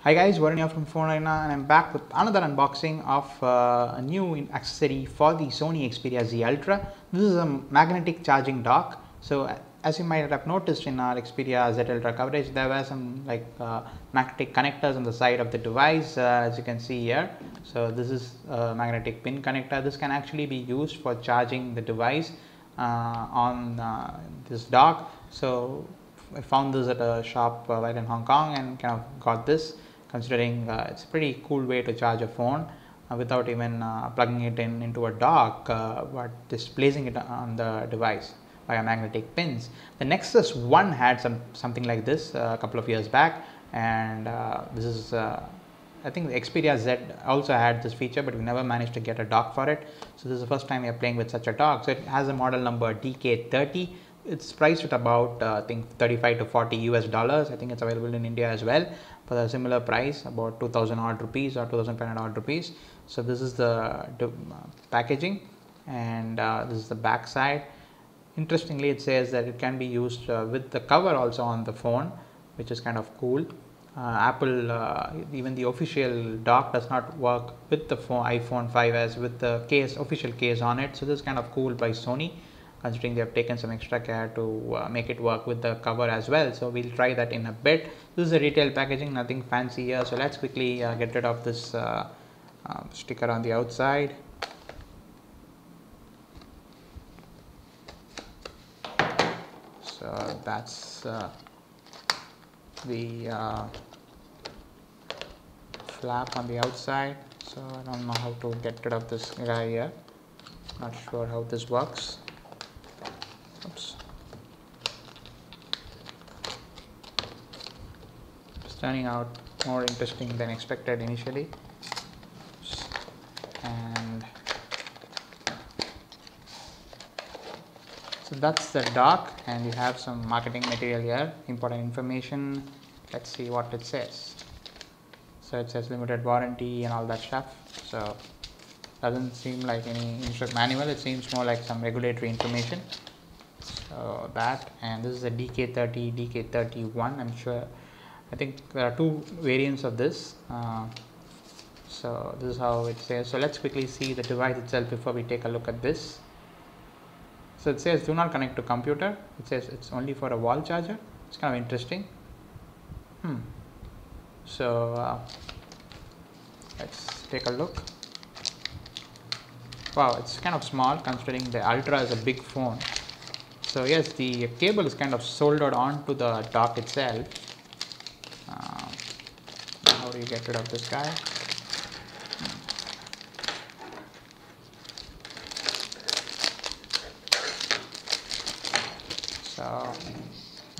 Hi guys, Varun here from Phone Arena, and I'm back with another unboxing of a new accessory for the Sony Xperia Z Ultra. This is a magnetic charging dock. So as you might have noticed in our Xperia Z Ultra coverage, there were some magnetic connectors on the side of the device, as you can see here. So this is a magnetic pin connector. This can actually be used for charging the device on this dock. So I found this at a shop right in Hong Kong and kind of got this, considering it's a pretty cool way to charge a phone without even plugging it into a dock, but just placing it on the device via magnetic pins. The Nexus 1 had something like this a couple of years back, and this is I think the Xperia Z also had this feature, but we never managed to get a dock for it. So this is the first time we are playing with such a dock. So it has a model number DK30. It's priced at about I think 35 to 40 US dollars. I think it's available in India as well for a similar price, about 2000 odd rupees or 2500 odd rupees. So this is the packaging, and this is the back side. Interestingly, it says that it can be used with the cover also on the phone, which is kind of cool. Apple, even the official dock does not work with the iPhone 5s with the official case on it. So this is kind of cool by Sony, considering they have taken some extra care to make it work with the cover as well. So we'll try that in a bit. This is a retail packaging, nothing fancy here. So let's quickly get rid of this sticker on the outside. So that's the flap on the outside. So I don't know how to get rid of this guy here. Not sure how this works. Oops. It's turning out more interesting than expected initially. And so that's the dock, and you have some marketing material here, important information. Let's see what it says. So it says limited warranty and all that stuff. So doesn't seem like any manual. It seems more like some regulatory information. So that, and this is a DK30, DK31. I'm sure, I think there are two variants of this. So this is how it says. So let's quickly see the device itself before we take a look at this. So it says do not connect to computer. It says it's only for a wall charger. It's kind of interesting. So let's take a look. Wow, it's kind of small considering the Ultra is a big phone. So yes, the cable is kind of soldered onto the dock itself. How do you get rid of this guy? So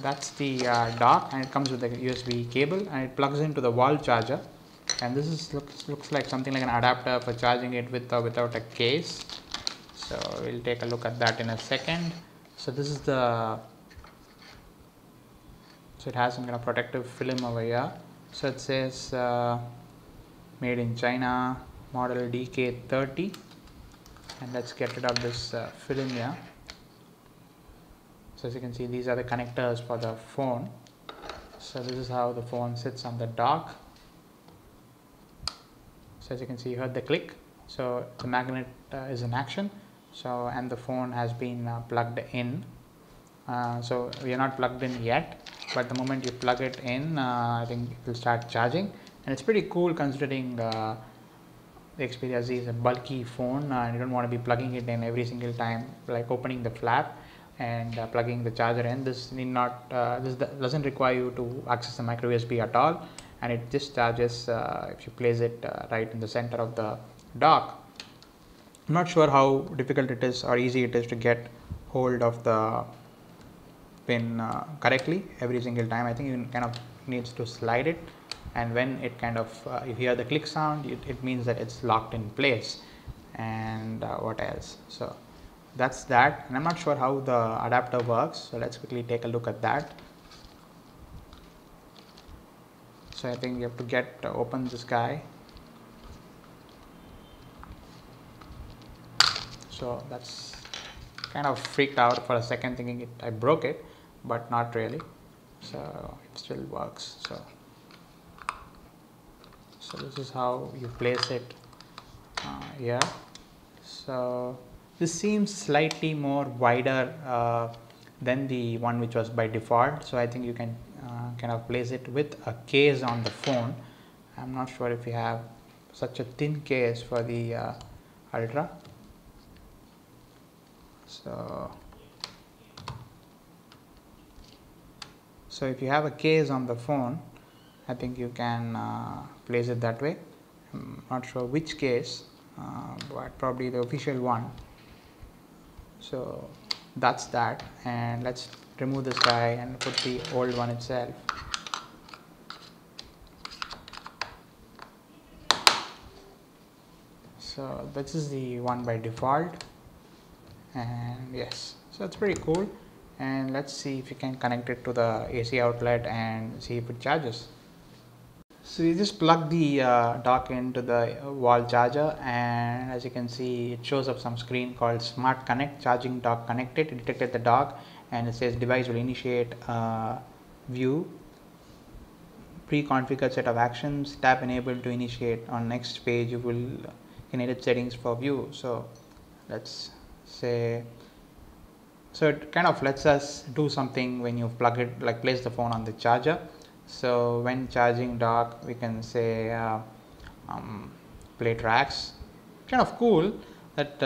that's the dock, and it comes with a USB cable, and it plugs into the wall charger. And this is looks like something like an adapter for charging it with or without a case. So we'll take a look at that in a second. So this is so it has some kind of protective film over here. So it says made in China, model DK30. And let's get rid of this film here. So as you can see, these are the connectors for the phone. So this is how the phone sits on the dock. So as you can see, you heard the click. So the magnet is in action. So, and the phone has been plugged in. So we are not plugged in yet, but the moment you plug it in, I think it will start charging. And it's pretty cool considering the Xperia Z is a bulky phone, and you don't want to be plugging it in every single time, like opening the flap and plugging the charger in. This doesn't require you to access the micro USB at all, and it just charges if you place it right in the center of the dock. I'm not sure how difficult it is or easy it is to get hold of the pin correctly every single time. I think you kind of needs to slide it, and when it kind of you hear the click sound, it means that it's locked in place. And what else? So that's that, and I'm not sure how the adapter works. So let's quickly take a look at that. So I think you have to open this guy. So that's kind of freaked out for a second, thinking I broke it, but not really. So it still works. So So this is how you place it here. So this seems slightly more wider than the one which was by default, so I think you can kind of place it with a case on the phone. I'm not sure if you have such a thin case for the Ultra. So if you have a case on the phone, I think you can place it that way. I'm not sure which case, but probably the official one. So that's that, and let's remove this guy and put the old one itself. So this is the one by default, and yes, so it's pretty cool. And let's see if you can connect it to the AC outlet and see if it charges. So you just plug the dock into the wall charger, and as you can see, it shows up some screen called Smart Connect Charging Dock Connected. It detected the dock, and it says device will initiate view, pre-configured set of actions, tap enable to initiate. On next page you can edit settings for view. So let's say, so it kind of lets us do something when you plug it, like place the phone on the charger. So when charging dock, we can say play tracks. Kind of cool that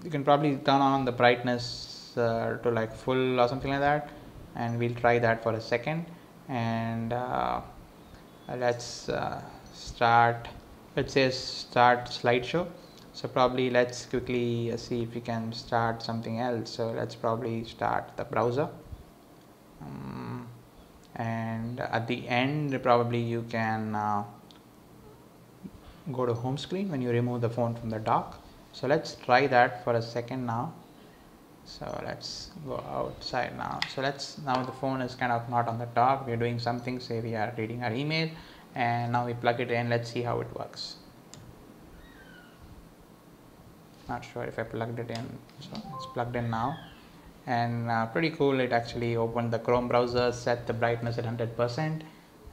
you can probably turn on the brightness to like full or something like that, and we'll try that for a second. And let's start, let's say start slideshow. So probably let's quickly see if we can start something else. So let's probably start the browser. And at the end probably you can go to home screen when you remove the phone from the dock. So let's try that for a second now. So let's go outside now. So now the phone is kind of not on the dock, we are doing something, say we are reading our email, and now we plug it in. Let's see how it works. Not sure if I plugged it in. So it's plugged in now, and pretty cool. It actually opened the Chrome browser, set the brightness at 100%.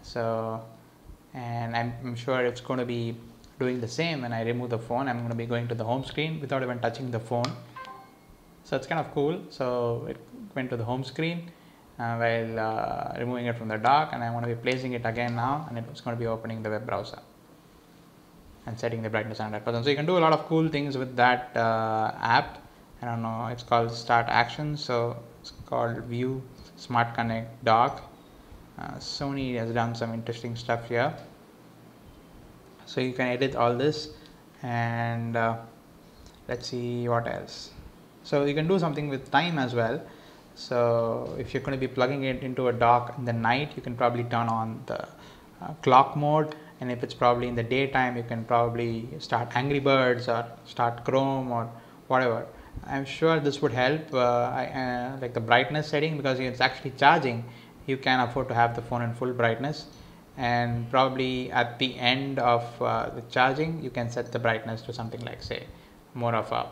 So, and I'm sure it's going to be doing the same when I remove the phone. I'm going to be going to the home screen without even touching the phone. So it's kind of cool. So it went to the home screen while removing it from the dock, and I'm going to be placing it again now, and it's going to be opening the web browser and setting the brightness 100%. So you can do a lot of cool things with that app. I don't know, it's called Start Actions. So it's called View Smart Connect Dock. Sony has done some interesting stuff here. So you can edit all this, and let's see what else. So you can do something with time as well. So if you're going to be plugging it into a dock in the night, you can probably turn on the clock mode, and if it's probably in the daytime, you can probably start Angry Birds or start Chrome or whatever. I'm sure this would help like the brightness setting, because it's actually charging. You can afford to have the phone in full brightness, and probably at the end of the charging you can set the brightness to something like, say, more of a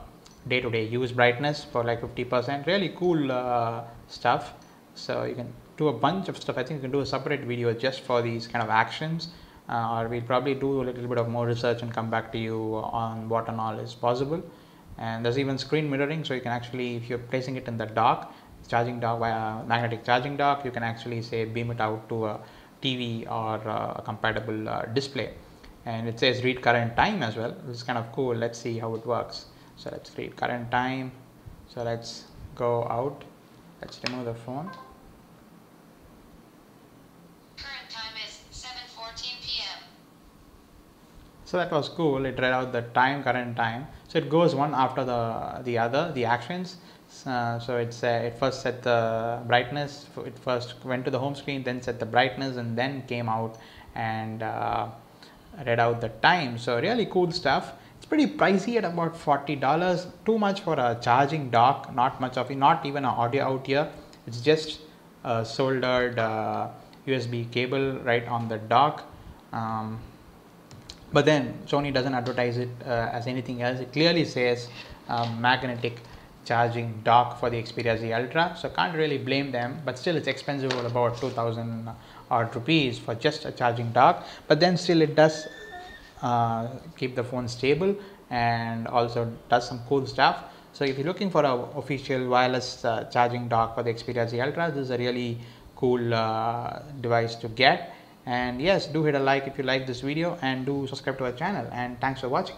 day-to-day use brightness for like 50%. Really cool stuff. So you can do a bunch of stuff. I think you can do a separate video just for these kind of actions, or we'll probably do a little bit of more research and come back to you on what and all is possible. And there's even screen mirroring, so you can actually, if you're placing it in the dock, charging dock via magnetic charging dock, you can actually, say, beam it out to a TV or a compatible display. And it says read current time as well, which is kind of cool. Let's see how it works. So let's read current time. So let's go out, let's remove the phone. Current time is 7:14 p.m. So that was cool. It read out the time, current time. So it goes one after the other, the actions. So it first set the brightness. It first went to the home screen, then set the brightness, and then came out and read out the time. So really cool stuff. It's pretty pricey at about $40. Too much for a charging dock. Not much of it. Not even an audio out here. It's just a soldered USB cable right on the dock. But then Sony doesn't advertise it as anything else. It clearly says magnetic charging dock for the Xperia Z Ultra, so can't really blame them, but still it's expensive at about 2000 odd rupees for just a charging dock, but then still it does keep the phone stable and also does some cool stuff. So if you're looking for an official wireless charging dock for the Xperia Z Ultra, this is a really cool device to get. And yes, do hit a like if you like this video, and do subscribe to our channel, and thanks for watching.